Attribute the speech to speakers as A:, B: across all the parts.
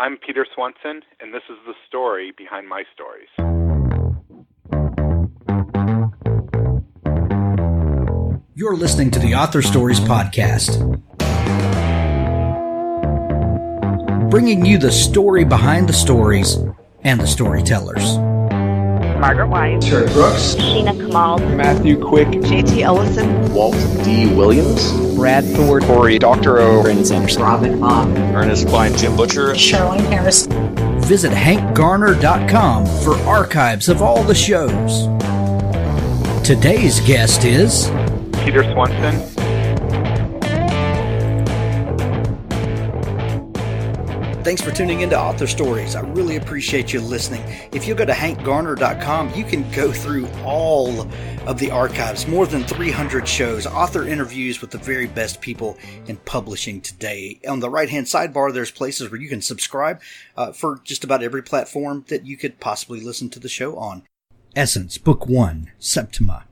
A: I'm Peter Swanson, and this is the story behind my stories.
B: You're listening to the Author Stories Podcast, bringing you the story behind the stories and the storytellers.
C: Margaret White,
D: Terry Brooks,
C: Sheena Kamal,
D: Matthew Quick,
C: J.T. Ellison,
D: Walt D. Williams,
E: Brad Thor,
D: Corey Doctorow,
E: Brandon Sanderson,
C: Robin Hahn,
D: Ernest Klein, Jim Butcher,
F: Charlene Harris.
B: Visit hankgarner.com for archives of all the shows. Today's guest is
A: Peter Swanson.
B: Thanks for tuning into Author Stories. I really appreciate you listening. If you go to hankgarner.com, you can go through all of the archives, more than 300 shows, author interviews with the very best people in publishing today. On the right-hand sidebar, there's places where you can subscribe for just about every platform that you could possibly listen to the show on. Essence, Book 1, Septima,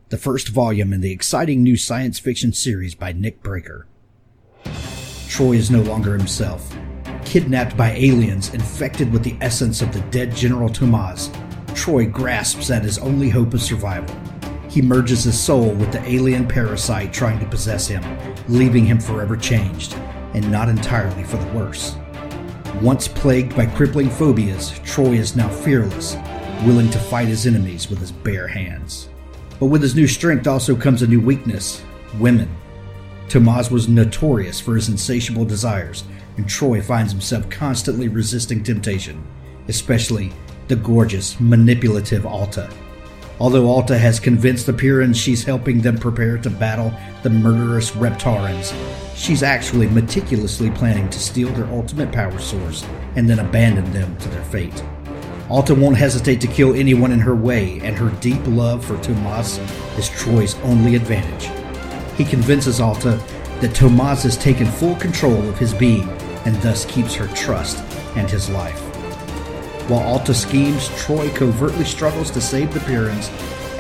B: the first volume in the exciting new science fiction series by Nick Breaker. Troy is no longer himself. Kidnapped by aliens infected with the essence of the dead General Tomas, Troy grasps at his only hope of survival. He merges his soul with the alien parasite trying to possess him, leaving him forever changed, and not entirely for the worse. Once plagued by crippling phobias, Troy is now fearless, willing to fight his enemies with his bare hands. But with his new strength also comes a new weakness: women. Tomas was notorious for his insatiable desires, and Troy finds himself constantly resisting temptation, especially the gorgeous, manipulative Alta. Although Alta has convinced the Pyrrhans she's helping them prepare to battle the murderous Reptarans, she's actually meticulously planning to steal their ultimate power source and then abandon them to their fate. Alta won't hesitate to kill anyone in her way, and her deep love for Tomas is Troy's only advantage. He convinces Alta that Tomas has taken full control of his being and thus keeps her trust and his life. While Alta schemes, Troy covertly struggles to save the Pyrrhans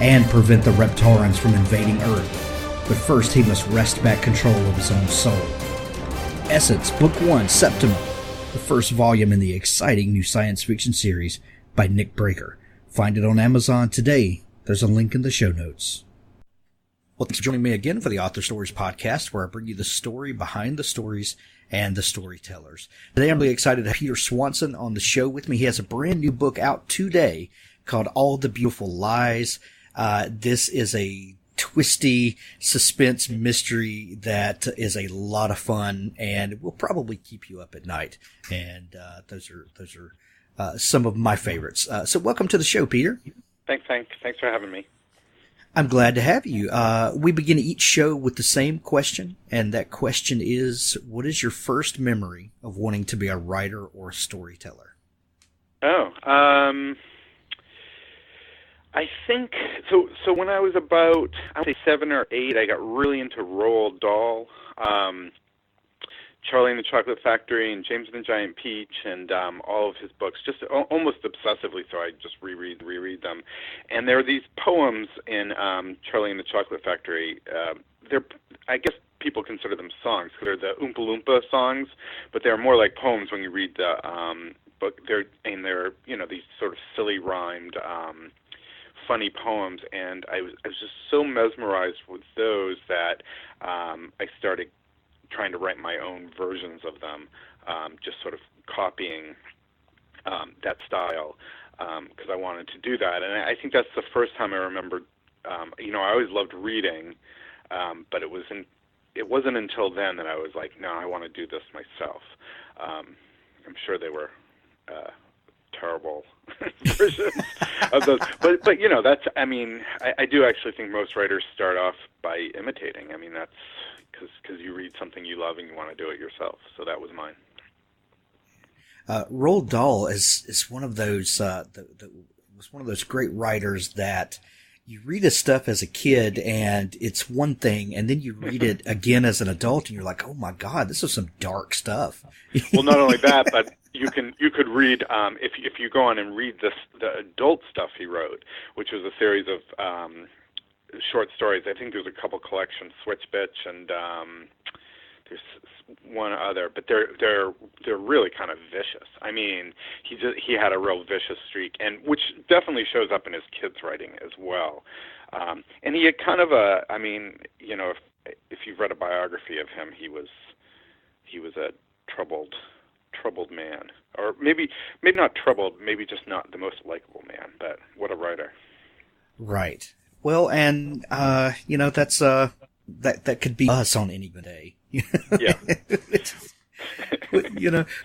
B: and prevent the Reptarans from invading Earth. But first he must wrest back control of his own soul. Essence, Book 1, Septima, the first volume in the exciting new science fiction series by Nick Breaker. Find it on Amazon today. There's a link in the show notes. Well, thanks for joining me again for the Author Stories Podcast, where I bring you the story behind the stories and the storytellers. Today I'm really excited to have Peter Swanson on the show with me. He has a brand new book out today called All the Beautiful Lies. This is a twisty suspense mystery that is a lot of fun and will probably keep you up at night. And those are some of my favorites. So welcome to the show, Peter.
A: Thanks for having me.
B: I'm glad to have you. We begin each show with the same question, and that question is, what is your first memory of wanting to be a writer or a storyteller?
A: I think, so when I was about, I would say 7 or 8, I got really into Roald Dahl, Charlie and the Chocolate Factory, and James and the Giant Peach, and all of his books, just almost obsessively, so I just reread them. And there are these poems in Charlie and the Chocolate Factory. I guess people consider them songs, because they're the Oompa Loompa songs, but they're more like poems when you read the book. They're these sort of silly rhymed, funny poems, and I was just so mesmerized with those that I started trying to write my own versions of them, just sort of copying that style, because I wanted to do that. And I think that's the first time I remembered, I always loved reading, but it wasn't until then that I was like, no, I want to do this myself. I'm sure they were terrible versions of those. But that's, I do actually think most writers start off by imitating. That's because you read something you love and you want to do it yourself. So that was mine.
B: Roald Dahl is one of those was one of those great writers that you read his stuff as a kid and it's one thing, and then you read it again as an adult and you're like, oh my God, this is some dark stuff.
A: Well, not only that, but you could read if you go on and read the adult stuff he wrote, which was a series of short stories. I think there's a couple collections, Switch Bitch, and there's one other, but they're really kind of vicious. I mean, he had a real vicious streak, and which definitely shows up in his kids' writing as well. And he had kind of I mean, if you've read a biography of him, he was a troubled man, or maybe not troubled, maybe just not the most likable man. But what a writer! Right.
B: Well, and that's that could be us on any day.
A: Yeah.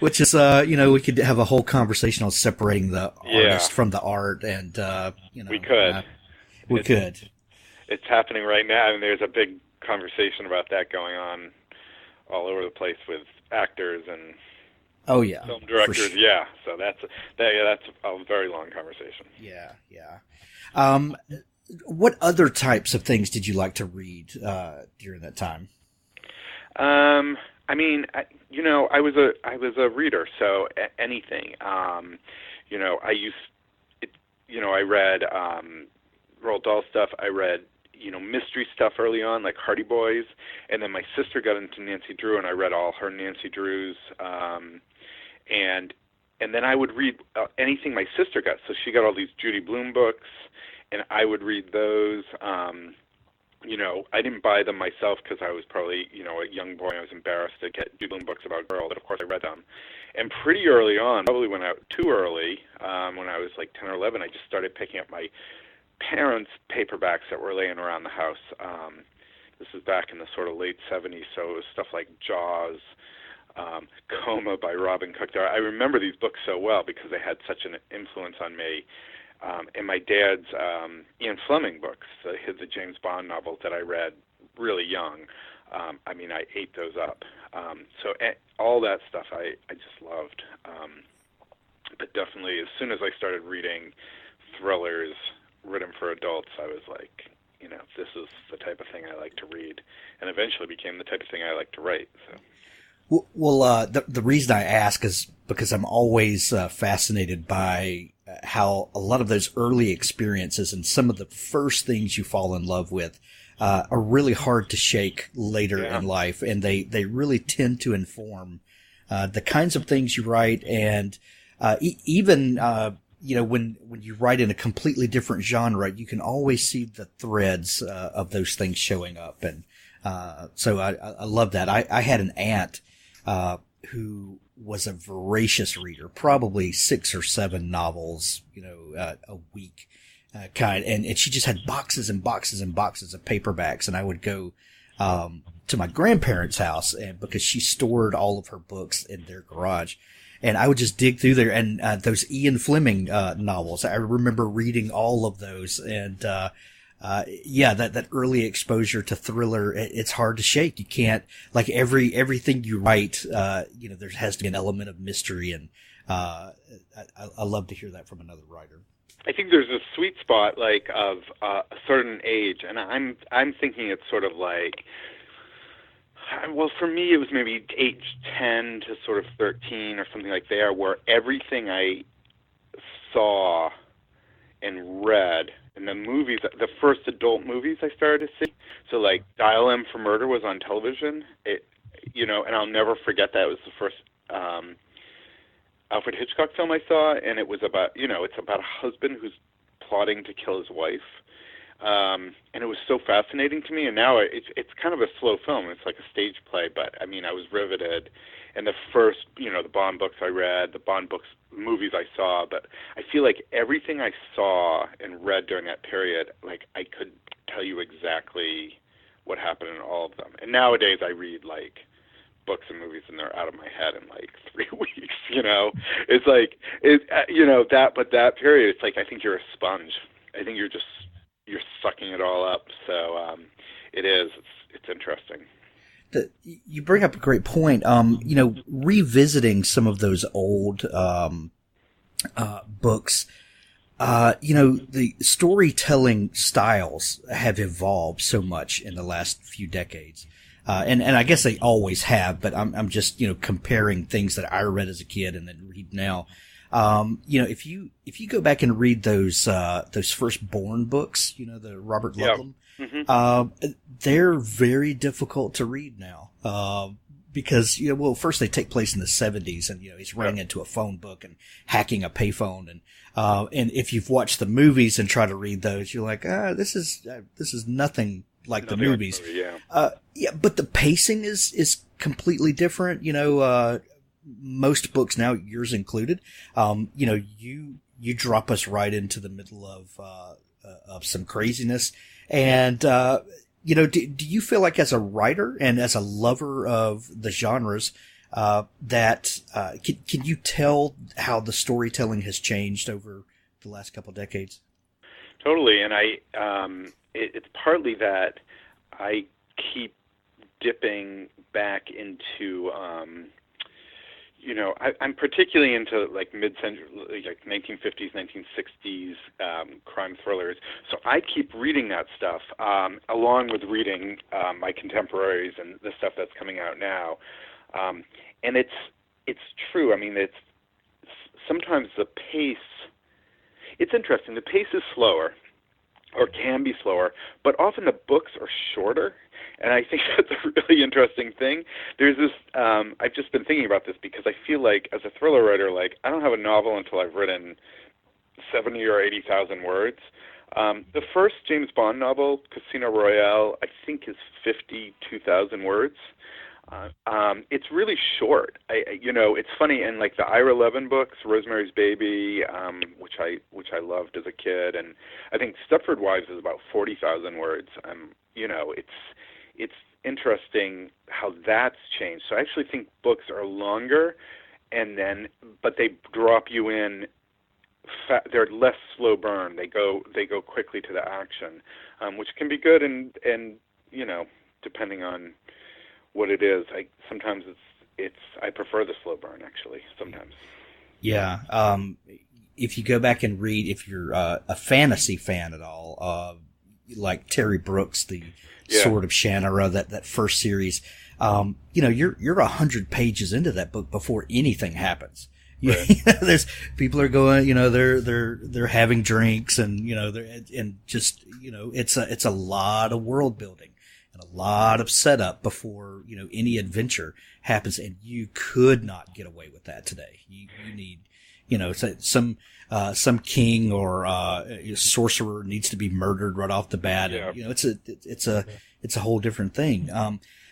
B: Which is we could have a whole conversation on separating the artist from the art, and
A: we could. It's happening right now, and there's a big conversation about that going on all over the place with actors and film directors. Sure. Yeah, so that's a very long conversation.
B: Yeah. What other types of things did you like to read during that time?
A: I mean, I was a reader, so anything. I read Roald Dahl stuff. I read mystery stuff early on, like Hardy Boys, and then my sister got into Nancy Drew, and I read all her Nancy Drews. And then I would read anything my sister got. So she got all these Judy Blume books, and I would read those. I didn't buy them myself because I was probably, a young boy. I was embarrassed to get Judy Blume books about girls, but of course I read them. And pretty early on, probably too early, when I was like 10 or 11, I just started picking up my parents' paperbacks that were laying around the house. This was back in the sort of late 70s, so it was stuff like Jaws, Coma by Robin Cook. I remember these books so well because they had such an influence on me. And my dad's Ian Fleming books, the James Bond novels that I read really young. I ate those up. So all that stuff I just loved. But definitely, as soon as I started reading thrillers written for adults, I was like, this is the type of thing I like to read, and eventually became the type of thing I like to write. So.
B: Well, the reason I ask is because I'm always fascinated by how a lot of those early experiences and some of the first things you fall in love with are really hard to shake later in life, and they really tend to inform the kinds of things you write, and even when you write in a completely different genre, you can always see the threads of those things showing up, and so I love that. I had an aunt who was a voracious reader, probably 6 or 7 novels, a week, and she just had boxes and boxes and boxes of paperbacks. And I would go, to my grandparents' house, and because she stored all of her books in their garage, and I would just dig through there. And, those Ian Fleming, novels, I remember reading all of those, and, that early exposure to thriller, it's hard to shake. You can't, like everything you write, there has to be an element of mystery, and I love to hear that from another writer.
A: I think there's a sweet spot, like, of a certain age, and I'm thinking it's sort of like, well, for me it was maybe age 10 to sort of 13 or something like there, where everything I saw and read, and the movies, the first adult movies I started to see. So like Dial M for Murder was on television. And I'll never forget that. It was the first Alfred Hitchcock film I saw, and it was about, it's about a husband who's plotting to kill his wife. And it was so fascinating to me. And now it's kind of a slow film. It's like a stage play, but I was riveted. And the first, the Bond books I read, the Bond books, movies I saw, but I feel like everything I saw and read during that period, like I could tell you exactly what happened in all of them. And nowadays I read like books and movies and they're out of my head in like 3 weeks, It's like, but that period, it's like I think you're a sponge. I think you're sucking it all up. So it's interesting.
B: You bring up a great point. Revisiting some of those old books, the storytelling styles have evolved so much in the last few decades. And I guess they always have, but I'm just, comparing things that I read as a kid and then read now. If you go back and read those first Bourne books, the Robert Ludlum, they're very difficult to read now. because, well, first they take place in the 70s, and, he's running into a phone book and hacking a payphone. And if you've watched the movies and try to read those, you're like, this is nothing like the movies. But the pacing is completely different. Most books now, yours included, you drop us right into the middle of some craziness. And, do you feel like as a writer and as a lover of the genres, that, can you tell how the storytelling has changed over the last couple of decades?
A: Totally. And it's partly that I keep dipping back into, I'm particularly into like mid-century, like 1950s, 1960s crime thrillers. So I keep reading that stuff along with reading my contemporaries and the stuff that's coming out now. And it's true. I mean, it's sometimes the pace. It's interesting. The pace is slower, or can be slower, but often the books are shorter. And I think that's a really interesting thing. There's this, I've just been thinking about this because I feel like as a thriller writer, like I don't have a novel until I've written 70 or 80,000 words. The first James Bond novel, Casino Royale, I think is 52,000 words. It's really short. It's funny, and like the Ira Levin books, Rosemary's Baby, which I loved as a kid, and I think Stepford Wives is about 40,000 words. It's interesting how that's changed. So I actually think books are longer, but they drop you in. They're less slow burn. They go quickly to the action, which can be good, and depending on what it is. Sometimes I prefer the slow burn, actually, sometimes. Yeah.
B: If you go back and read, if you're a fantasy fan at all, like Terry Brooks, the Sword of Shannara, that first series, you're 100 pages into that book before anything happens.
A: Right.
B: There's people are going, they're having drinks, and it's a lot of world building and a lot of setup before any adventure happens, and you could not get away with that today. You need some king or sorcerer needs to be murdered right off the bat. Yeah. And, it's a whole different thing.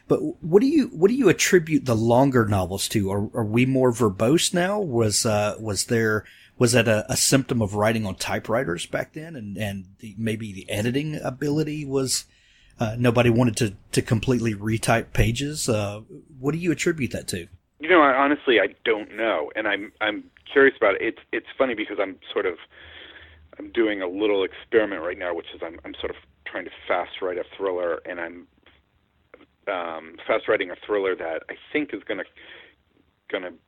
B: But what do you attribute the longer novels to? Are we more verbose now? Was that a symptom of writing on typewriters back then, and maybe the editing ability was nobody wanted to completely retype pages? What do you attribute that to?
A: Honestly, I don't know, and I'm curious about it. It's funny because I'm doing a little experiment right now, which is I'm sort of trying to fast write a thriller, and I'm fast writing a thriller that I think is gonna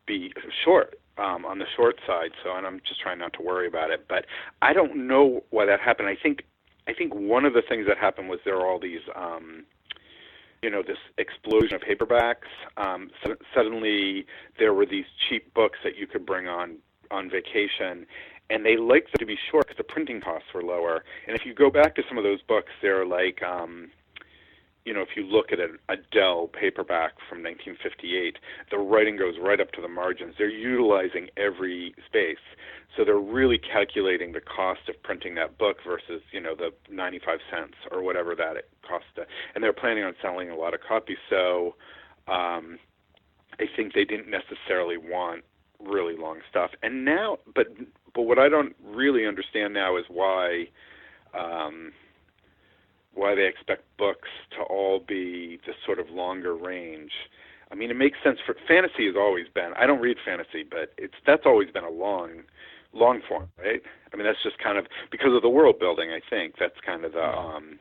A: be short, on the short side. And I'm just trying not to worry about it. But I don't know why that happened. I think one of the things that happened was there are all these this explosion of paperbacks. Suddenly there were these cheap books that you could bring on vacation, and they liked them to be short because the printing costs were lower. And if you go back to some of those books, they're like, if you look at an Adele paperback from 1958, the writing goes right up to the margins. They're utilizing every space. So they're really calculating the cost of printing that book versus, the 95 cents or whatever that it cost. And they're planning on selling a lot of copies. So I think they didn't necessarily want really long stuff. And now, but what I don't really understand now is why they expect books to all be this sort of longer range. I mean, it makes sense for fantasy has always been. I don't read fantasy, but that's always been a long form, right? I mean, that's just kind of because of the world building. I think that's kind of the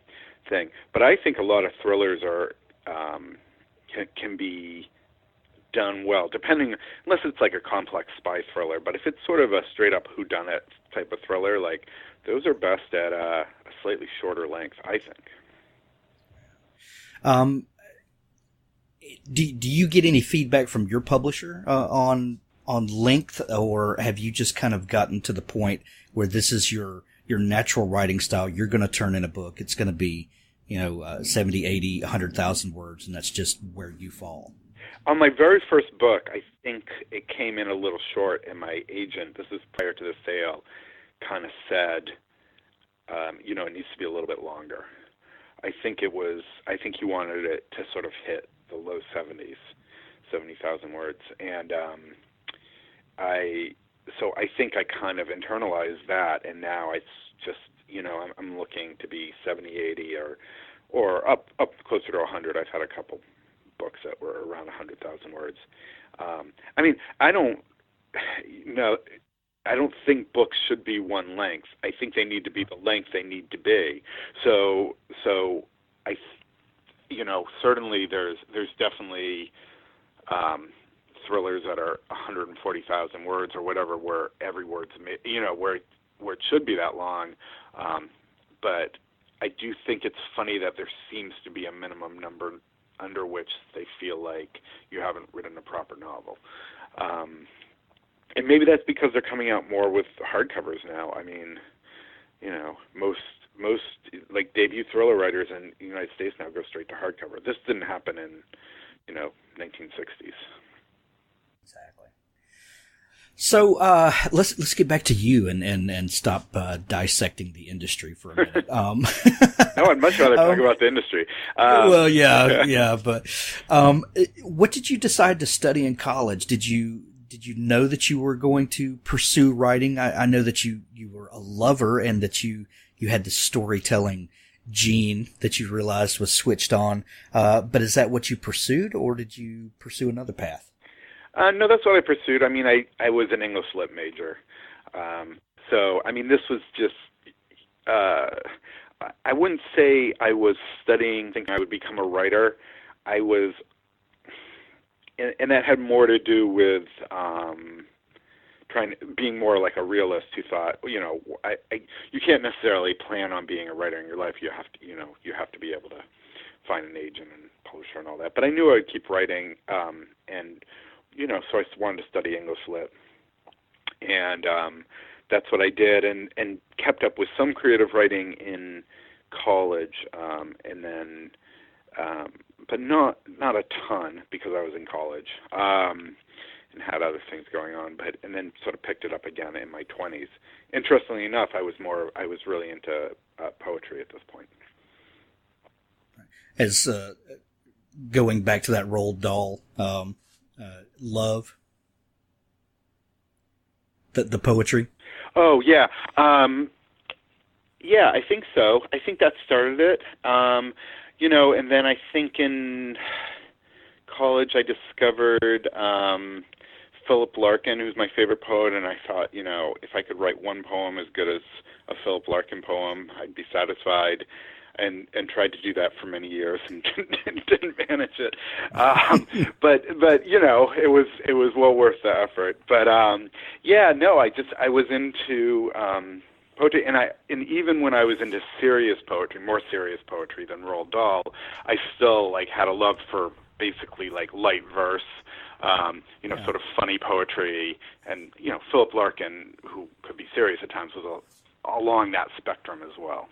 A: thing. But I think a lot of thrillers are can be done well, unless it's like a complex spy thriller. But if it's sort of a straight up whodunit type of thriller, like those are best at a slightly shorter length, I think.
B: Do you get any feedback from your publisher on length, or have you just kind of gotten to the point where this is your natural writing style? You're going to turn in a book. It's going to be 70, 80, 100,000 words, and that's just where you fall.
A: On my very first book, I think it came in a little short, and my agent, this is prior to the sale, kind of said, it needs to be a little bit longer. I think he wanted it to sort of hit the low 70s, 70,000 words. And I think I kind of internalized that, and now it's just, I'm looking to be 70, 80, or up closer to 100. I've had a couple books that were around 100,000 words. I don't think books should be one length. I think they need to be the length they need to be. So I, certainly there's definitely thrillers that are 140,000 words or whatever, where every word's where it should be that long. But I do think it's funny that there seems to be a minimum number under which they feel like you haven't written a proper novel. And maybe that's because they're coming out more with hardcovers now. I mean, most like debut thriller writers in the United States now go straight to hardcover. This didn't happen in, 1960s.
B: Exactly. So let's get back to you and stop dissecting the industry for a minute.
A: No, I'd much rather talk about the industry.
B: But what did you decide to study in college? Did you know that you were going to pursue writing? I know that you were a lover and that you had the storytelling gene that you realized was switched on. But is that what you pursued, or did you pursue another path?
A: No, that's what I pursued. I mean, I was an English lit major. This was just, I wouldn't say I was studying thinking I would become a writer. I was, and that had more to do with being more like a realist who thought, you can't necessarily plan on being a writer in your life. You have to be able to find an agent and publisher and all that. But I knew I would keep writing, so I wanted to study English lit, and that's what I did, and kept up with some creative writing in college, and then, but not a ton because I was in college, and had other things going on, and then sort of picked it up again in my 20s. Interestingly enough, I was really into poetry at this point.
B: As going back to that Roald Dahl, love, the poetry.
A: Oh yeah, yeah. I think so. I think that started it. And then I think in college I discovered Philip Larkin, who's my favorite poet, and I thought, if I could write one poem as good as a Philip Larkin poem, I'd be satisfied. And tried to do that for many years and didn't manage it. But it was well worth the effort. But I was into poetry, and even when I was into serious poetry, more serious poetry than Roald Dahl, I still had a love for basically light verse, sort of funny poetry, and Philip Larkin, who could be serious at times, was along that spectrum as well.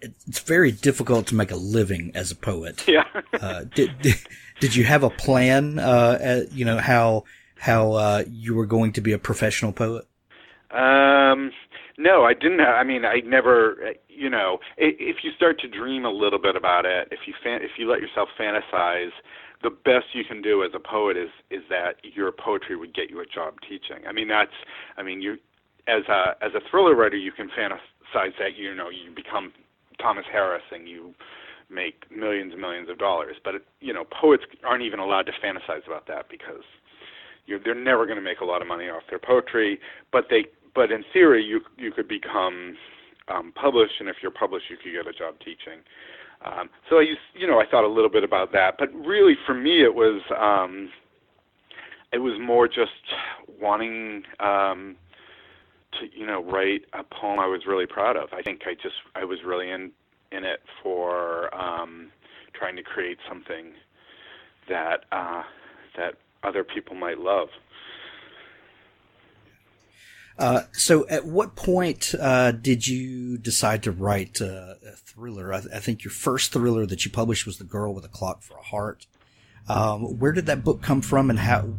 B: It's very difficult to make a living as a poet.
A: Yeah.
B: Did you have a plan, how you were going to be a professional poet?
A: No, I didn't. I never, if you start to dream a little bit about it, if you let yourself fantasize, the best you can do as a poet is that your poetry would get you a job teaching. You, as a thriller writer, you can fantasize that, you become Thomas Harris and you make millions and millions of dollars. But, poets aren't even allowed to fantasize about that because they're never going to make a lot of money off their poetry. But in theory, you could become published, and if you're published, you could get a job teaching. So I thought a little bit about that. But really, for me, it was more just wanting to write a poem I was really proud of. I think I was really in it for trying to create something that other people might love.
B: So at what point did you decide to write a thriller? I think your first thriller that you published was The Girl with a Clock for a Heart. Where did that book come from, and how?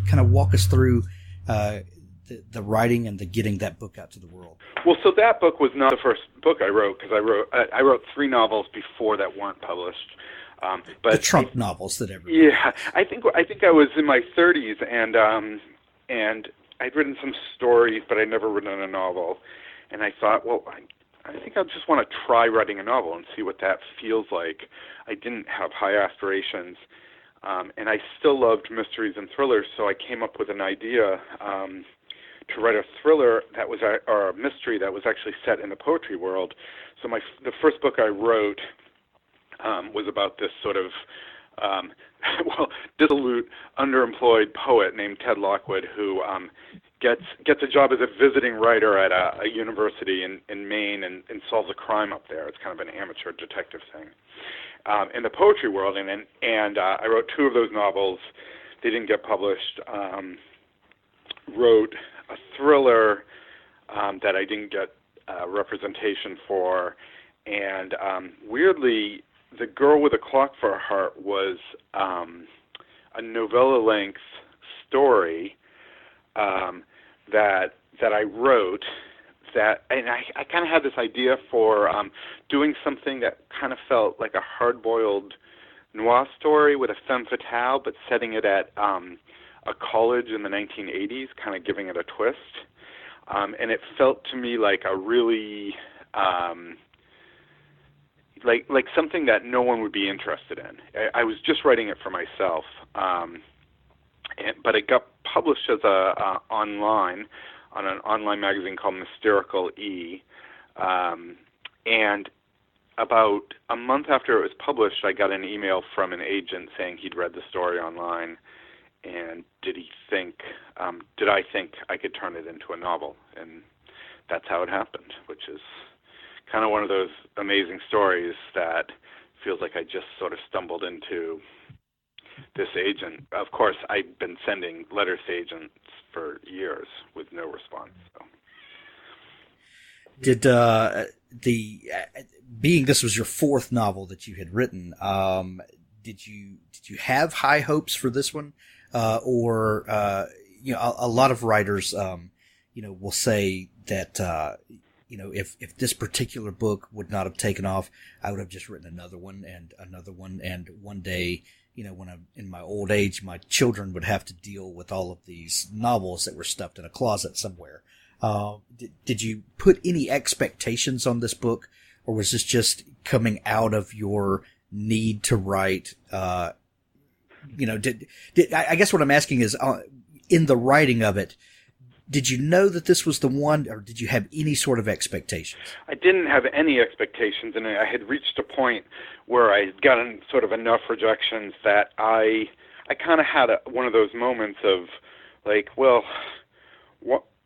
B: Kind of walk us through the writing and the getting that book out to the world.
A: Well, so that book was not the first book I wrote, because I wrote 3 novels before that weren't published. But
B: the trunk novels that everybody.
A: Yeah, I think I was in my 30s, and I'd written some stories, but I'd never written a novel. And I thought, well, I think I just want to try writing a novel and see what that feels like. I didn't have high aspirations, and I still loved mysteries and thrillers, so I came up with an idea to write a thriller that was or a mystery that was actually set in the poetry world. So the first book I wrote was about this sort of dissolute, underemployed poet named Ted Lockwood, who gets a job as a visiting writer at a university in Maine and solves a crime up there. It's kind of an amateur detective thing. In the poetry world, and I wrote 2 of those novels. They didn't get published. Wrote a thriller that I didn't get representation for, and weirdly, The Girl with a Clock for a Heart was a novella-length story that I wrote. And I kind of had this idea for doing something that kind of felt like a hard-boiled noir story with a femme fatale, but setting it at a college in the 1980s, kind of giving it a twist. And it felt to me like a really like something that no one would be interested in. I was just writing it for myself, but it got published as online on an online magazine called Mysterical E. And about a month after it was published, I got an email from an agent saying he'd read the story online, and did I think I could turn it into a novel? And that's how it happened, which is kind of one of those amazing stories that feels like I just sort of stumbled into this agent. Of course, I've been sending letters to agents for years with no response. So.
B: Did being this was your 4th novel that you had written, did you have high hopes for this one, or a lot of writers will say that if this particular book would not have taken off, I would have just written another one, and one day, when I'm in my old age, my children would have to deal with all of these novels that were stuffed in a closet somewhere. Did you put any expectations on this book, or was this just coming out of your need to write? I guess what I'm asking is, in the writing of it, did you know that this was the one, or did you have any sort of expectations?
A: I didn't have any expectations, and I had reached a point where I had gotten sort of enough rejections that I kind of had one of those moments of like, well,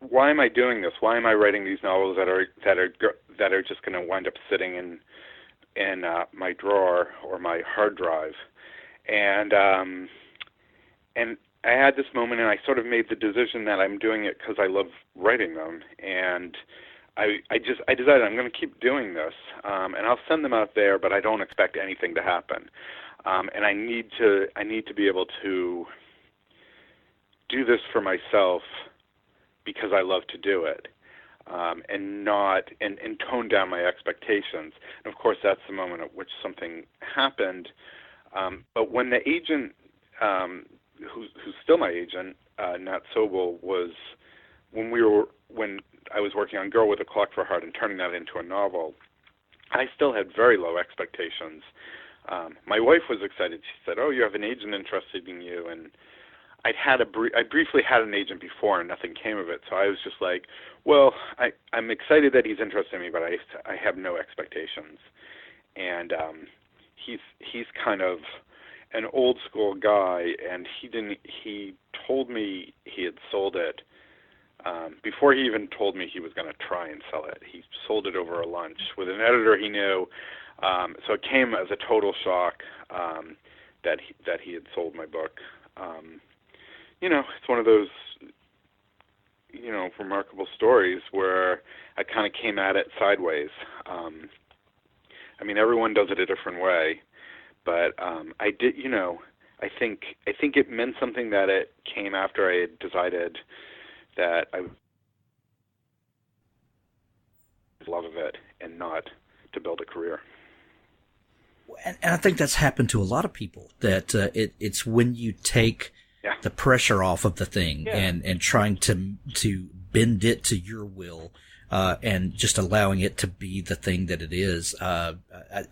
A: why am I doing this? Why am I writing these novels that are just going to wind up sitting in my drawer or my hard drive? And I had this moment, and I sort of made the decision that I'm doing it because I love writing them, and I decided I'm going to keep doing this, and I'll send them out there, but I don't expect anything to happen, and I need to be able to do this for myself because I love to do it, and tone down my expectations. And of course, that's the moment at which something happened. But when the agent, who's still my agent, Nat Sobel, was when I was working on Girl with a Clock for a Heart and turning that into a novel, I still had very low expectations. My wife was excited. She said, "Oh, you have an agent interested in you," and I briefly had an agent before, and nothing came of it. So I was just like, "Well, I'm excited that he's interested in me, but I have no expectations." And he's kind of an old school guy, and he told me he had sold it before he even told me he was going to try and sell it. He sold it over a lunch with an editor he knew, so it came as a total shock that he had sold my book. It's one of those remarkable stories where I kind of came at it sideways. Everyone does it a different way. But I think it meant something that it came after I had decided that I would love of it and not to build a career.
B: And I think that's happened to a lot of people, that it's when you take the pressure off of the thing and trying to bend it to your will, and just allowing it to be the thing that it is. I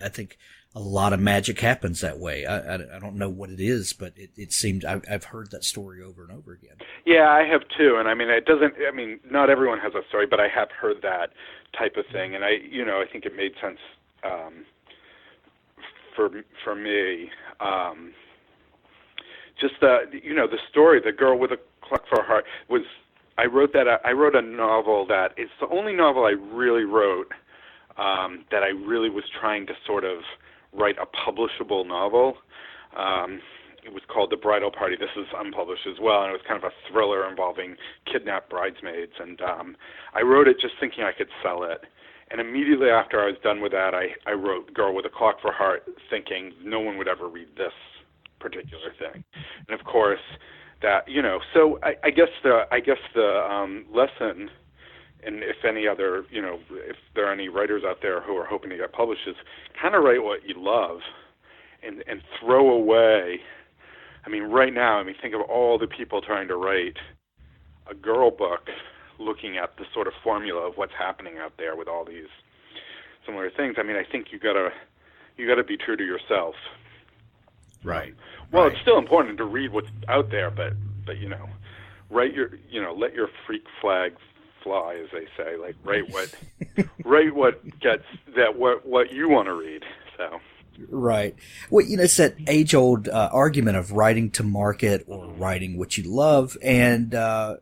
B: think a lot of magic happens that way. I don't know what it is, but it seemed I've heard that story over and over again.
A: Yeah, I have too. And I mean, not everyone has a story, but I have heard that type of thing. And I think it made sense, for me. Just the story, The Girl with a Clock for a Heart, I wrote a novel that is the only novel I really wrote, that I really was trying to sort of write a publishable novel. It was called The Bridal Party. This is unpublished as well, and it was kind of a thriller involving kidnapped bridesmaids. And I wrote it just thinking I could sell it. And immediately after I was done with that, I wrote Girl with a Clock for a Heart, thinking no one would ever read this particular thing. And of course, that so I guess the lesson, and if any other if there are any writers out there who are hoping to get published, is kind of write what you love, and throw away. I mean, right now, think of all the people trying to write a girl book, looking at the sort of formula of what's happening out there with all these similar things. I mean, I think you gotta be true to yourself.
B: Right.
A: Well,
B: right.
A: It's still important to read what's out there, but write let your freak flag fly, as they say. Like, write what gets what you want to read. So.
B: Right. Well, it's that age-old argument of writing to market or writing what you love, and I'm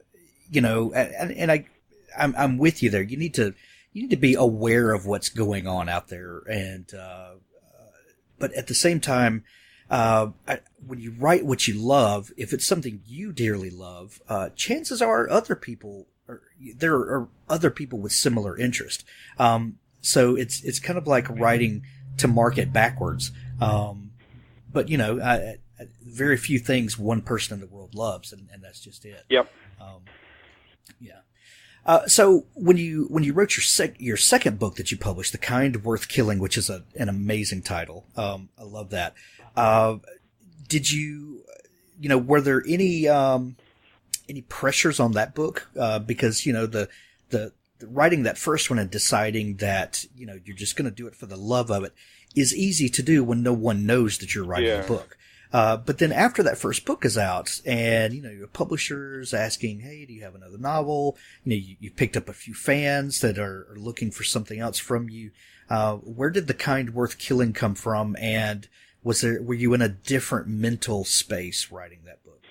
B: with you there. You need to be aware of what's going on out there, and but at the same time, when you write what you love, if it's something you dearly love, chances are there are other people with similar interest. So it's kind of like writing to market backwards. But very few things one person in the world loves, and that's just it.
A: Yep.
B: So when you wrote your second book that you published, The Kind Worth Killing, which is an amazing title. I love that. Did you were there any pressures on that book? Because, the writing that first one and deciding that, you're just going to do it for the love of it is easy to do when no one knows that you're writing a book. But then after that first book is out and, your publisher's asking, hey, do you have another novel? You picked up a few fans that are looking for something else from you. Where did The Kind Worth Killing come from? And were you in a different mental space writing that book?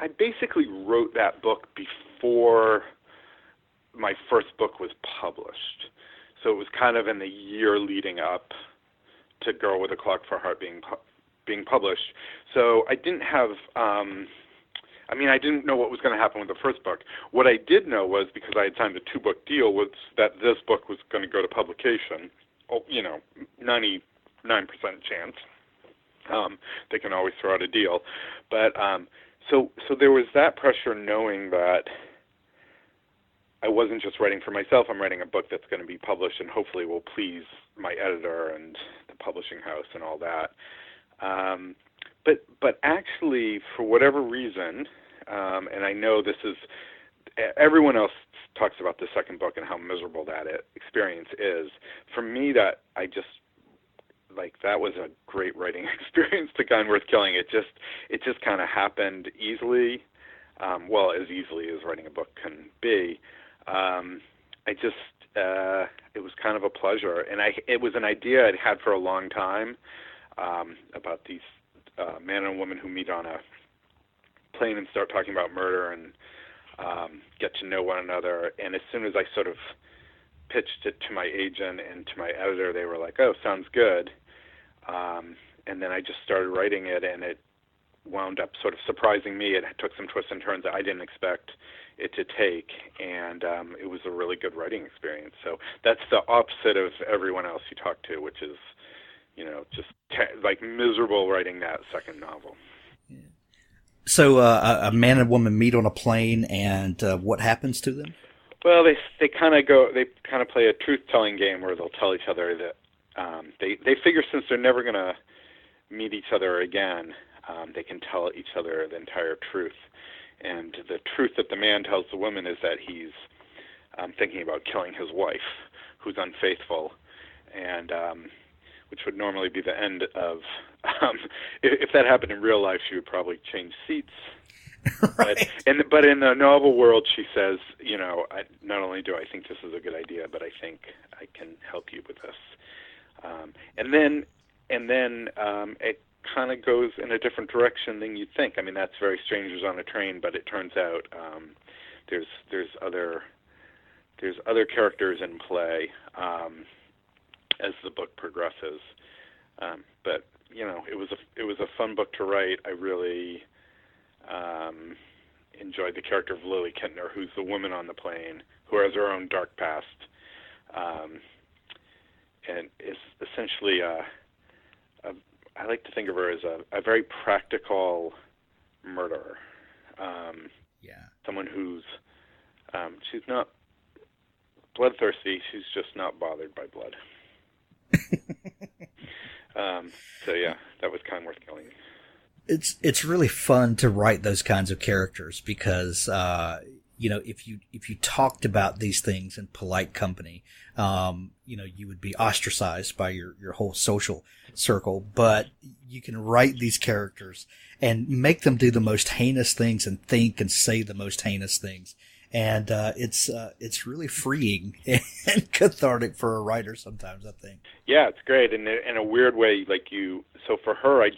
A: I basically wrote that book before my first book was published. So it was kind of in the year leading up to Girl with a Clock for a Heart being published. So I didn't have, I didn't know what was going to happen with the first book. What I did know was, because I had signed a 2-book deal, was that this book was going to go to publication. 99% chance. They can always throw out a deal. But so there was that pressure, knowing that I wasn't just writing for myself. I'm writing a book that's going to be published and hopefully will please my editor and the publishing house and all that. But actually, for whatever reason, and I know this is, everyone else talks about the second book and how miserable that experience is. For me, that was a great writing experience, The Kind Worth Killing. It just kind of happened easily, as easily as writing a book can be. It was kind of a pleasure, and it was an idea I'd had for a long time, about these man and woman who meet on a plane and start talking about murder and get to know one another. And as soon as I sort of pitched it to my agent and to my editor, they were like, "Oh, sounds good." And then I just started writing it, and it wound up sort of surprising me. It took some twists and turns that I didn't expect it to take, and it was a really good writing experience. So that's the opposite of everyone else you talk to, which is, just like miserable writing that second novel.
B: So a man and woman meet on a plane, and what happens to them?
A: Well, they kind of play a truth-telling game where they'll tell each other that they figure since they're never going to meet each other again, they can tell each other the entire truth. And the truth that the man tells the woman is that he's thinking about killing his wife, who's unfaithful, and which would normally be the end of. If that happened in real life, she would probably change seats.
B: Right.
A: But in the novel world, she says, not only do I think this is a good idea, but I think I can help you with this. And then it kind of goes in a different direction than you'd think. I mean, that's very Strangers on a Train, but it turns out there's other characters in play as the book progresses. But it was a fun book to write. I really enjoyed the character of Lily Kintner, who's the woman on the plane, who has her own dark past, and is essentially I like to think of her as a very practical murderer. Someone who's she's not bloodthirsty. She's just not bothered by blood. So yeah, that was kind of worth killing.
B: It's really fun to write those kinds of characters because if you talked about these things in polite company, you would be ostracized by your whole social circle. But you can write these characters and make them do the most heinous things and think and say the most heinous things. And it's really freeing and cathartic for a writer sometimes, I think. Yeah,
A: it's great. And in a weird way, so for her, I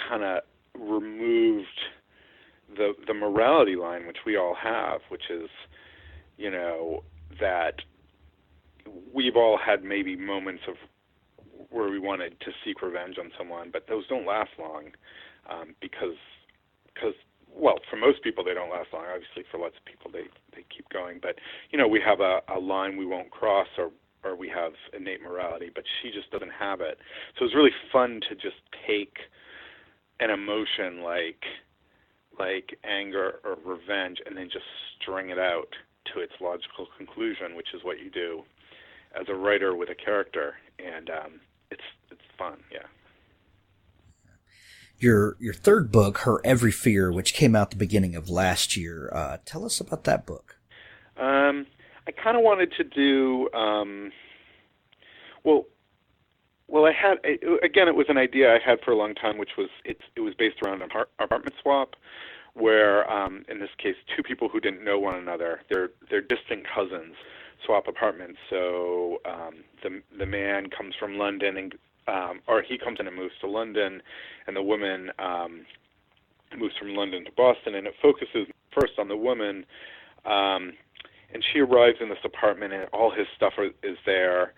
A: kind of removed the morality line, which we all have, which is, that we've all had maybe moments of where we wanted to seek revenge on someone, but those don't last long because well, for most people, they don't last long. Obviously, for lots of people, they keep going. But, we have a line we won't cross or we have innate morality, but she just doesn't have it. So it was really fun to just take an emotion like anger or revenge and then just string it out to its logical conclusion, which is what you do as a writer with a character. And it's fun, yeah.
B: Your third book, Her Every Fear, which came out the beginning of last year. Tell us about that book.
A: I kind of wanted to do, I had, again, it was an idea I had for a long time, which was, it was based around an apartment swap, where, in this case, two people who didn't know one another, they're distant cousins, swap apartments. So the man comes from London and or he comes in and moves to London, and the woman moves from London to Boston, and it focuses first on the woman, and she arrives in this apartment, and all his stuff is there,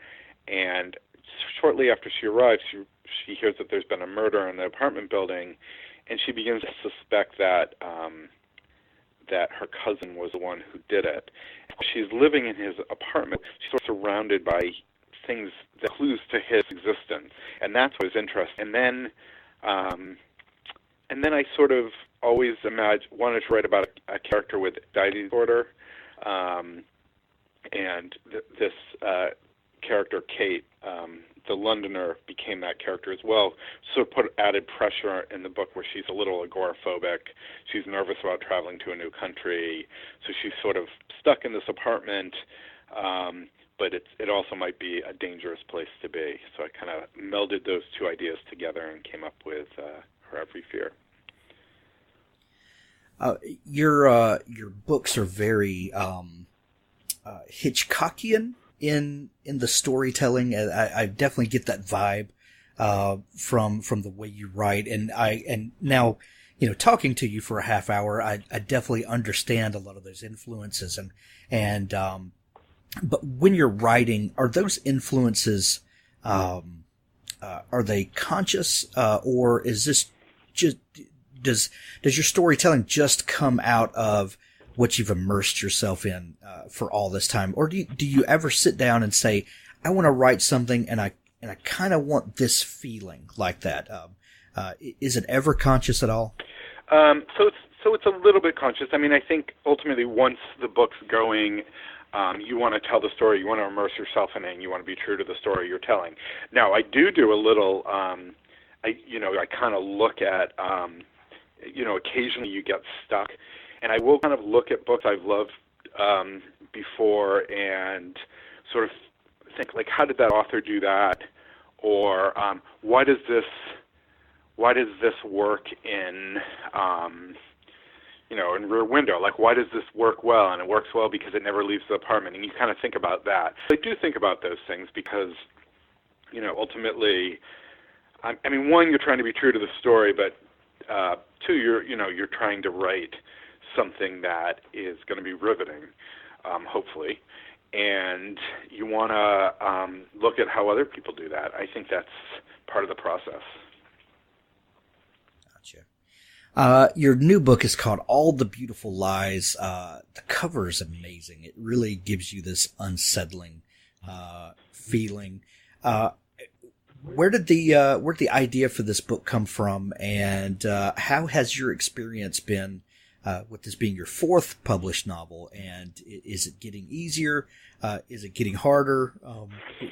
A: and shortly after she arrives, she hears that there's been a murder in the apartment building, and she begins to suspect that that her cousin was the one who did it. She's living in his apartment. She's surrounded by things that clues to his existence, and that's what was interesting. And then I sort of always wanted to write about a character with anxiety disorder, and this character Kate, the Londoner, became that character as well. So it put added pressure in the book where she's a little agoraphobic. She's nervous about traveling to a new country, so she's sort of stuck in this apartment. But it also might be a dangerous place to be. So I kind of melded those two ideas together and came up with Her Every Fear.
B: Your books are very Hitchcockian in the storytelling. I definitely get that vibe from the way you write, and now talking to you for a half hour, I definitely understand a lot of those influences and but when you're writing, are those influences, are they conscious, or is this just, does your storytelling just come out of what you've immersed yourself in, for all this time? Or do you ever sit down and say, I want to write something and and I kind of want this feeling like that. Is it ever conscious at all?
A: So it's a little bit conscious. I mean, I think ultimately once the book's going, you want to tell the story, you want to immerse yourself in it, and you want to be true to the story you're telling. Now, I do a little, I kind of look at, occasionally you get stuck, and I will kind of look at books I've loved before and sort of think, like, how did that author do that? Or why does this work in in Rear Window? Like, why does this work well? And it works well because it never leaves the apartment. And you kind of think about that. I do think about those things because, ultimately, I mean, one, you're trying to be true to the story, but two, you're trying to write something that is going to be riveting, hopefully. And you want to look at how other people do that. I think that's part of the process.
B: Your new book is called All the Beautiful Lies. The cover is amazing. It really gives you this unsettling feeling. Where did the idea for this book come from, and how has your experience been with this being your fourth published novel? And is it getting easier? Is it getting harder?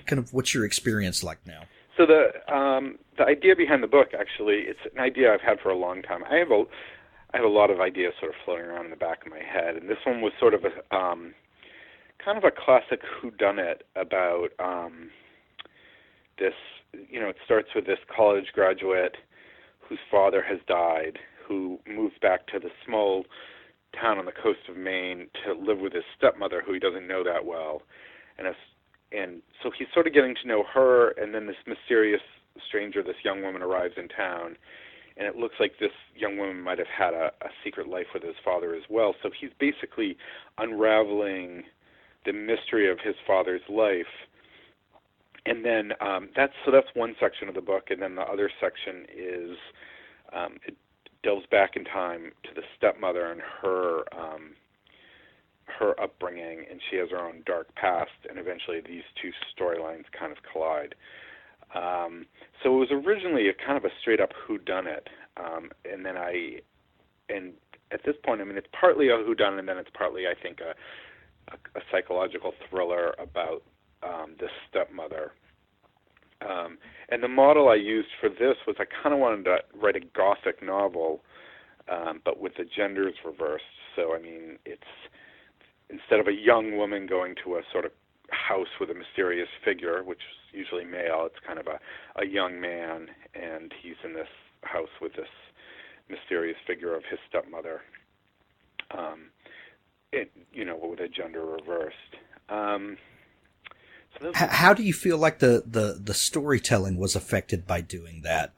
B: Kind of what's your experience like now?
A: So the idea behind the book, actually, it's an idea I've had for a long time. I have a lot of ideas sort of floating around in the back of my head, and this one was sort of a kind of a classic whodunit about this. It starts with this college graduate whose father has died, who moves back to the small town on the coast of Maine to live with his stepmother, who he doesn't know that well, and so he's sort of getting to know her, and then this mysterious stranger, this young woman, arrives in town, and it looks like this young woman might have had a secret life with his father as well. So he's basically unraveling the mystery of his father's life. And then that's one section of the book, and then the other section is it delves back in time to the stepmother and her upbringing, and she has her own dark past, and eventually these two storylines kind of collide. So it was originally a kind of a straight-up whodunit, and at this point, I mean, it's partly a whodunit, and then it's partly, I think, a psychological thriller about this stepmother. And the model I used for this was I kind of wanted to write a gothic novel, but with the genders reversed. So, I mean, it's instead of a young woman going to a sort of house with a mysterious figure, which is usually male, it's kind of a young man, and he's in this house with this mysterious figure of his stepmother, with a gender reversed.
B: How do you feel like the storytelling was affected by doing that?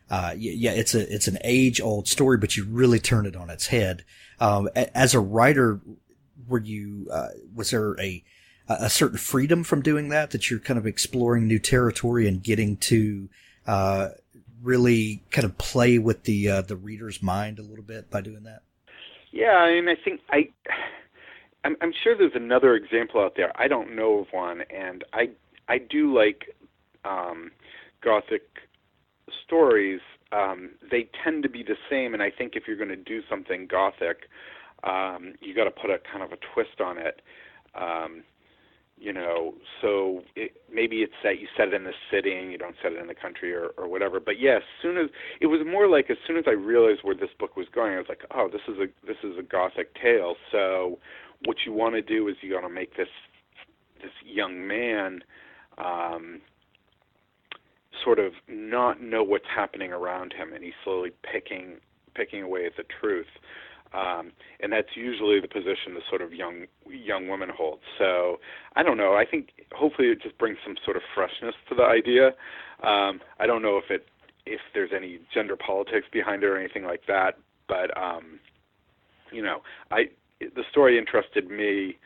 B: It's an age-old story, but you really turn it on its head. As a writer, was there a certain freedom from doing that you're kind of exploring new territory and getting to really kind of play with the reader's mind a little bit by doing that?
A: Yeah, I mean, I think I'm sure there's another example out there. I don't know of one, and I do like Gothic stories. They tend to be the same, and I think if you're going to do something Gothic, you got to put a kind of a twist on it. So maybe it's that you set it in the city and you don't set it in the country or whatever. But yeah, it was more like as soon as I realized where this book was going, I was like, oh, this is a Gothic tale. So what you want to do is you want to make this young man sort of not know what's happening around him, and he's slowly picking away at the truth. And that's usually the position the sort of young woman holds. So I don't know. I think hopefully it just brings some sort of freshness to the idea. I don't know if there's any gender politics behind it or anything like that. But the story interested me,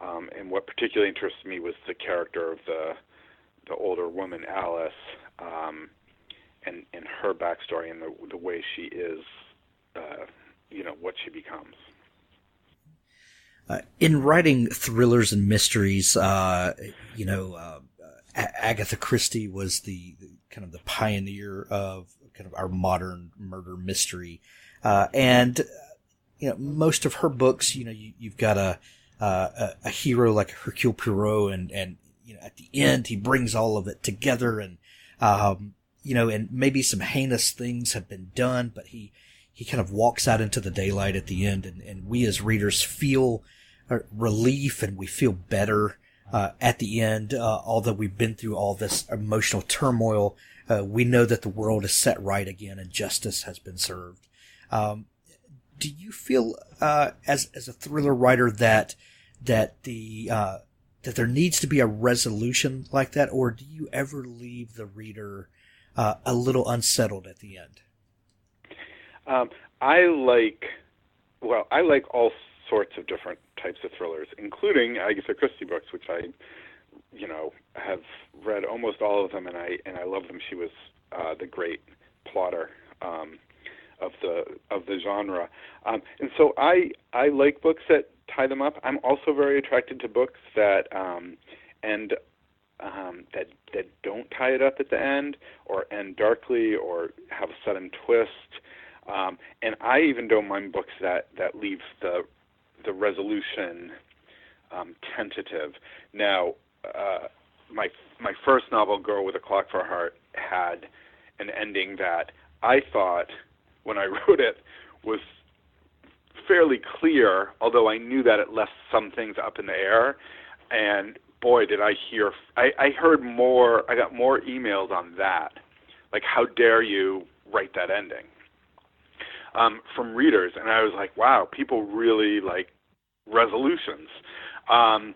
A: and what particularly interested me was the character of the older woman, Alice, and her backstory and the way she is. What she becomes.
B: In writing thrillers and mysteries, Agatha Christie was the kind of the pioneer of kind of our modern murder mystery. And most of her books, you've got a hero like Hercule Poirot, and at the end he brings all of it together, and and maybe some heinous things have been done, but he kind of walks out into the daylight at the end, and we as readers feel relief, and we feel better at the end. Although we've been through all this emotional turmoil, we know that the world is set right again and justice has been served. Do you feel as a thriller writer that there needs to be a resolution like that, or do you ever leave the reader a little unsettled at the end?
A: I like all sorts of different types of thrillers, including Agatha Christie books, which I, have read almost all of them, and I love them. She was the great plotter of the genre, and so I like books that tie them up. I'm also very attracted to books that that don't tie it up at the end, or end darkly, or have a sudden twist. And I even don't mind books that leave the resolution tentative. Now, my first novel, Girl with a Clock for a Heart, had an ending that I thought, when I wrote it, was fairly clear, although I knew that it left some things up in the air. And boy, did I hear, I heard more, I got more emails on that. Like, how dare you write that ending? From readers. And I was like, wow, people really like resolutions. I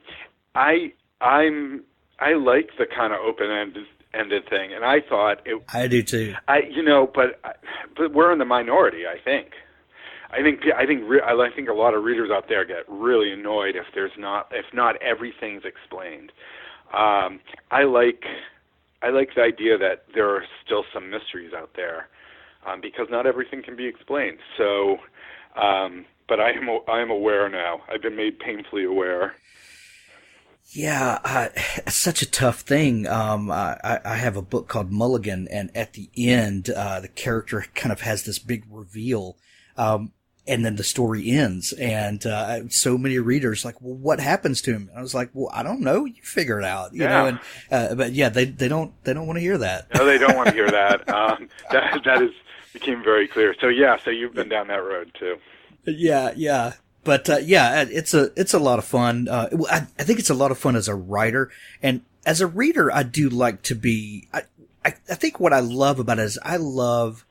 A: like the kind of open-ended thing, and I thought it.
B: I do too.
A: But we're in the minority. I think a lot of readers out there get really annoyed if not everything's explained. I like the idea that there are still some mysteries out there, because not everything can be explained. So, but I am aware now. I've been made painfully aware.
B: Yeah, it's such a tough thing. I have a book called Mulligan, and at the end, the character kind of has this big reveal, and then the story ends. And so many readers like, well, what happens to him? And I was like, well, I don't know. You figure it out, you know. And but yeah, they don't want to hear that.
A: No, they don't want to hear that. That became very clear. So you've been down that road too.
B: Yeah. But it's a lot of fun. I think it's a lot of fun as a writer, and as a reader, I do like to be. I think what I love about it is I love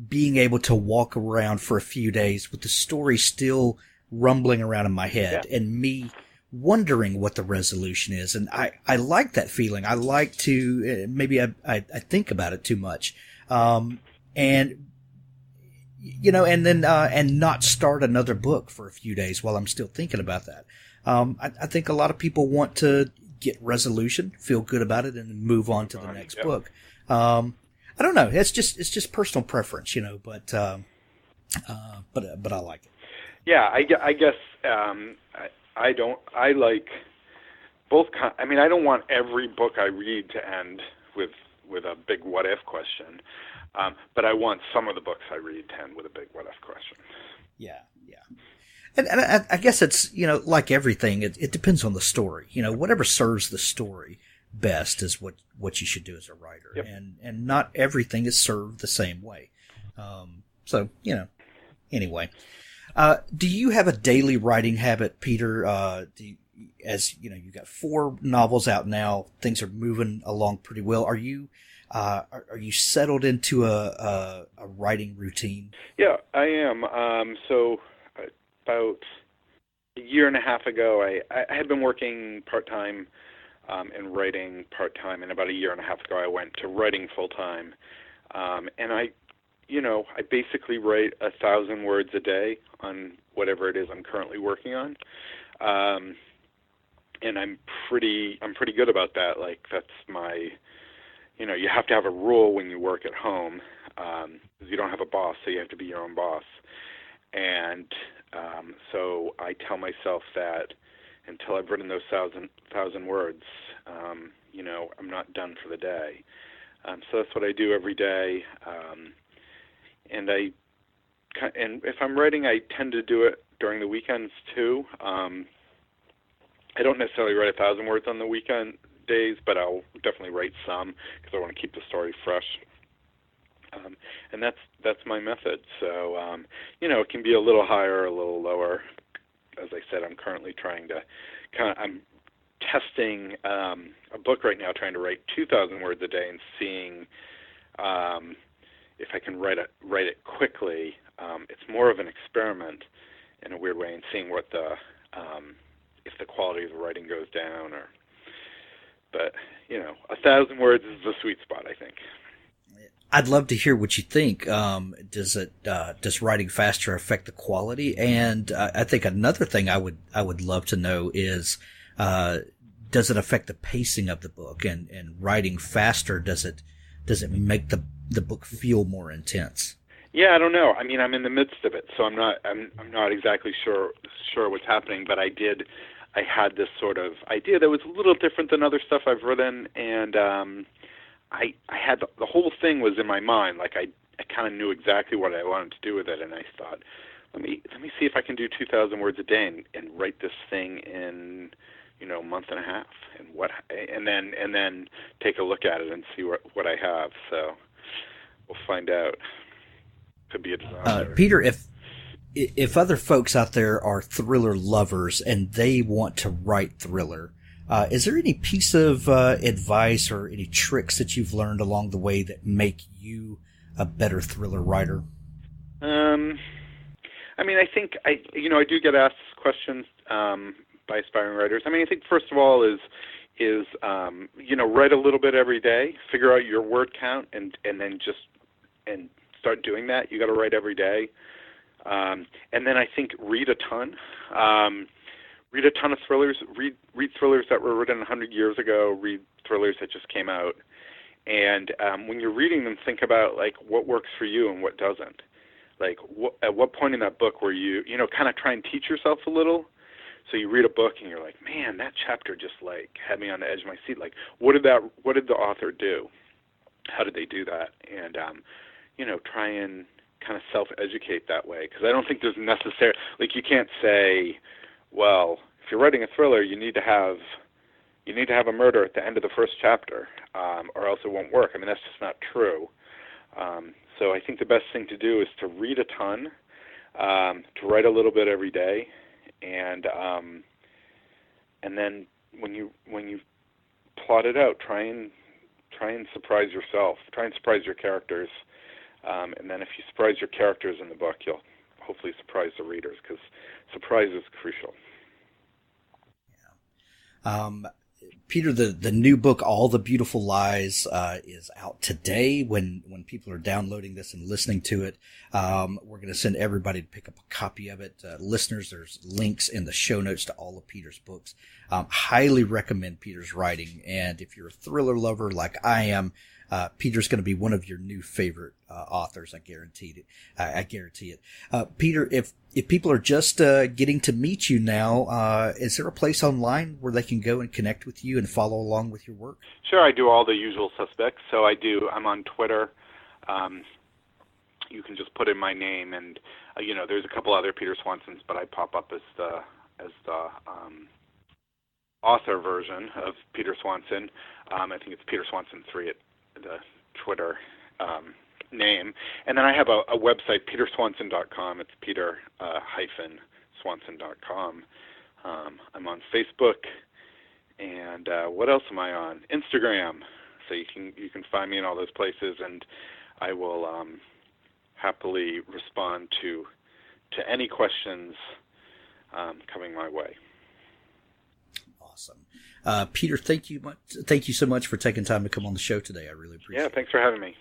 B: being able to walk around for a few days with the story still rumbling around in my head, and me wondering what the resolution is. And I like that feeling. I like to maybe I think about it too much, and not start another book for a few days while I'm still thinking about that. I think a lot of people want to get resolution, feel good about it, and move on to the next book. I don't know. It's just personal preference, but I like it.
A: Yeah, I guess I like both. I mean, I don't want every book I read to end with a big what if question. But I want some of the books I read to end with a big what-if question. Yeah.
B: And I guess it's, like everything, it depends on the story. Whatever serves the story best is what you should do as a writer.
A: Yep.
B: And not everything is served the same way. Anyway. Do you have a daily writing habit, Peter? You've got 4 novels out now, things are moving along pretty well. Are you settled into a writing routine?
A: Yeah, I am. So about a year and a half ago, I had been working part-time and writing part-time, and about a year and a half ago I went to writing full-time. And I basically write 1,000 words a day on whatever it is I'm currently working on. And I'm pretty good about that. Like, that's my... you have to have a rule when you work at home, because you don't have a boss, so you have to be your own boss. And so I tell myself that until I've written those thousand words. I'm not done for the day. So that's what I do every day. And if I'm writing, I tend to do it during the weekends too. I don't necessarily write 1,000 words on the weekend days, but I'll definitely write some because I want to keep the story fresh. And that's my method. So it can be a little higher, a little lower. As I said, I'm currently trying to I'm testing a book right now, trying to write 2,000 words a day and seeing if I can write it quickly. It's more of an experiment in a weird way, and seeing what if the quality of the writing goes down, but 1,000 words is the sweet spot, I think.
B: I'd love to hear what you think. Does writing faster affect the quality? And I think another thing I would love to know is, does it affect the pacing of the book? And writing faster, does it make the book feel more intense?
A: Yeah, I don't know. I mean, I'm in the midst of it, so I'm not exactly sure what's happening. But I had this sort of idea that was a little different than other stuff I've written, and I had the whole thing was in my mind. Like I kind of knew exactly what I wanted to do with it, and I thought, let me see if I can do 2,000 words a day and write this thing in a month and a half, and then take a look at it and see what I have. So we'll find out. Could be a disaster.
B: Peter, if other folks out there are thriller lovers and they want to write thriller, is there any piece of advice or any tricks that you've learned along the way that make you a better thriller writer?
A: I mean, I think I do get asked questions by aspiring writers. I mean, I think first of all is write a little bit every day, figure out your word count, and then just start doing that. You got to write every day, and then I think read a ton. Read a ton of thrillers. Read thrillers that were written 100 years ago. Read thrillers that just came out, and when you're reading them, think about like what works for you and what doesn't. Like at what point in that book were you kind of try and teach yourself a little. So you read a book and you're like, man, that chapter just like had me on the edge of my seat. Like, what did the author do? How did they do that? And try and kind of self-educate that way, because I don't think there's necessary, like you can't say, well, if you're writing a thriller, you need to have a murder at the end of the first chapter, or else it won't work. I mean, that's just not true. So I think the best thing to do is to read a ton, to write a little bit every day, and then when you plot it out, try and surprise yourself, try and surprise your characters. And then if you surprise your characters in the book, you'll hopefully surprise the readers, because surprise is crucial.
B: Yeah. Peter, the new book, All the Beautiful Lies, is out today when people are downloading this and listening to it. We're going to send everybody to pick up a copy of it. Listeners, there's links in the show notes to all of Peter's books. Highly recommend Peter's writing. And if you're a thriller lover like I am, Peter's going to be one of your new favorite authors. I guarantee it. Peter, if people are just getting to meet you now, is there a place online where they can go and connect with you and follow along with your work?
A: Sure, I do all the usual suspects. So I'm on Twitter. You can just put in my name, and there's a couple other Peter Swansons, but I pop up as the author version of Peter Swanson. I think it's Peter Swanson 3 at the Twitter name. And then I have a website, peterswanson.com. It's peter-swanson.com. I'm on Facebook, and what else am I on? Instagram. So you can find me in all those places, and I will happily respond to any questions coming my way.
B: Awesome. Peter, thank you so much for taking time to come on the show today. I really appreciate it.
A: Yeah, thanks for having me.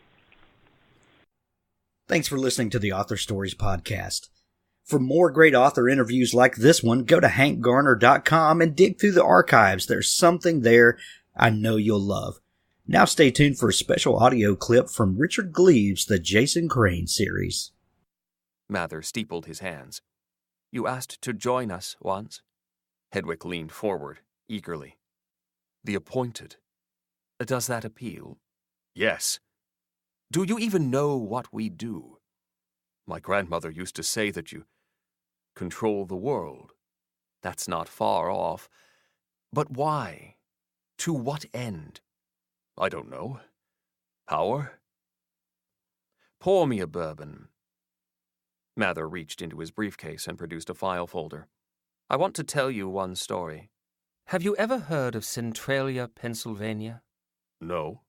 B: Thanks for listening to the Author Stories podcast. For more great author interviews like this one, go to hankgarner.com and dig through the archives. There's something there I know you'll love. Now stay tuned for a special audio clip from Richard Gleaves' The Jason Crane series.
E: Mather steepled his hands. You asked to join us once. Hedwig leaned forward, eagerly. The appointed. Does that appeal? Yes. Do you even know what we do? My grandmother used to say that you control the world. That's not far off. But why? To what end? I don't know. Power? Pour me a bourbon. Mather reached into his briefcase and produced a file folder. I want to tell you one story. Have you ever heard of Centralia, Pennsylvania? No.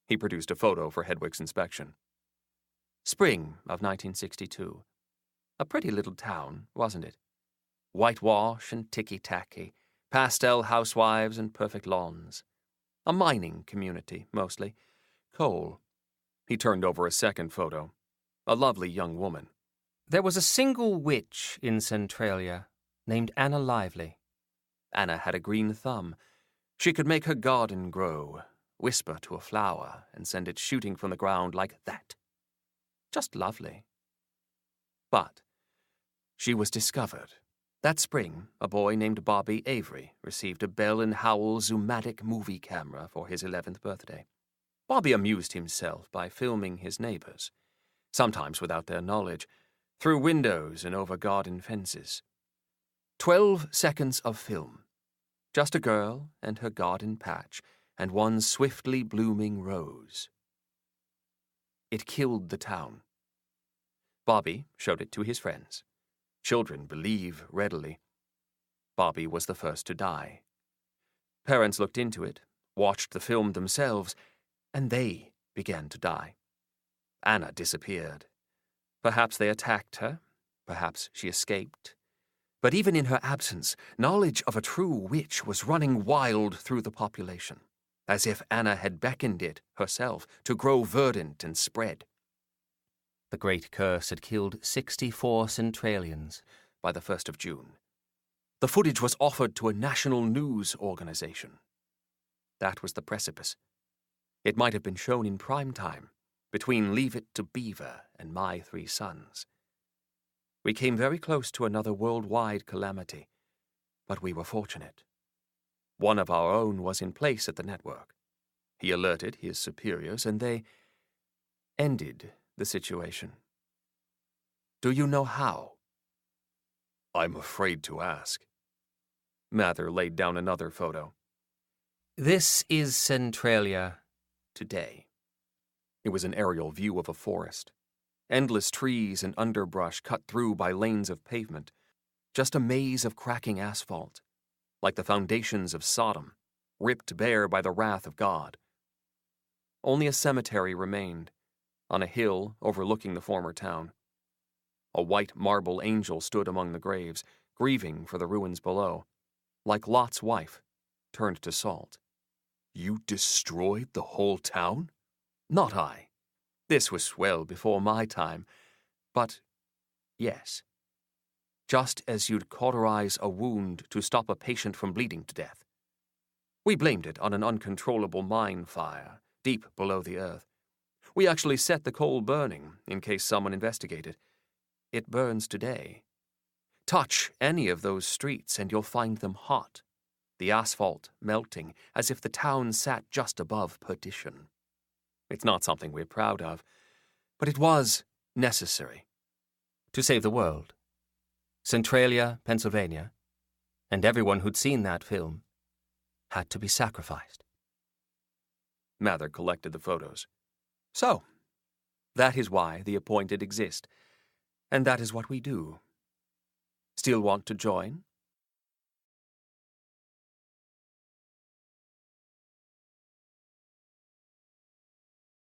E: He produced a photo for Hedwig's inspection. Spring of 1962. A pretty little town, wasn't it? Whitewash and ticky-tacky, pastel housewives and perfect lawns. A mining community, mostly. Coal. He turned over a second photo. A lovely young woman. There was a single witch in Centralia named Anna Lively. Anna had a green thumb. She could make her garden grow, whisper to a flower, and send it shooting from the ground like that. Just lovely. But she was discovered. That spring, a boy named Bobby Avery received a Bell & Howell Zoomatic movie camera for his 11th birthday. Bobby amused himself by filming his neighbors, sometimes without their knowledge, through windows and over garden fences. 12 seconds of film. Just a girl and her garden patch and one swiftly blooming rose. It killed the town. Bobby showed it to his friends. Children believe readily. Bobby was the first to die. Parents looked into it, watched the film themselves, and they began to die. Anna disappeared. Perhaps they attacked her. Perhaps she escaped. But even in her absence, knowledge of a true witch was running wild through the population, as if Anna had beckoned it herself to grow verdant and spread. The great curse had killed 64 Centralians by the 1st of June. The footage was offered to a national news organization. That was the precipice. It might have been shown in prime time, between Leave It to Beaver and My Three Sons. We came very close to another worldwide calamity, but we were fortunate. One of our own was in place at the network. He alerted his superiors, and they ended the situation. Do you know how? I'm afraid to ask. Mather laid down another photo. This is Centralia today. It was an aerial view of a forest. Endless trees and underbrush cut through by lanes of pavement. Just a maze of cracking asphalt, like the foundations of Sodom, ripped bare by the wrath of God. Only a cemetery remained, on a hill overlooking the former town. A white marble angel stood among the graves, grieving for the ruins below, like Lot's wife, turned to salt. You destroyed the whole town? Not I. This was well before my time, but yes. Just as you'd cauterize a wound to stop a patient from bleeding to death. We blamed it on an uncontrollable mine fire, deep below the earth. We actually set the coal burning, in case someone investigated. It burns today. Touch any of those streets and you'll find them hot, the asphalt melting as if the town sat just above perdition. It's not something we're proud of, but it was necessary to save the world. Centralia, Pennsylvania, and everyone who'd seen that film had to be sacrificed. Mather collected the photos. So, that is why the appointed exist, and that is what we do. Still want to join?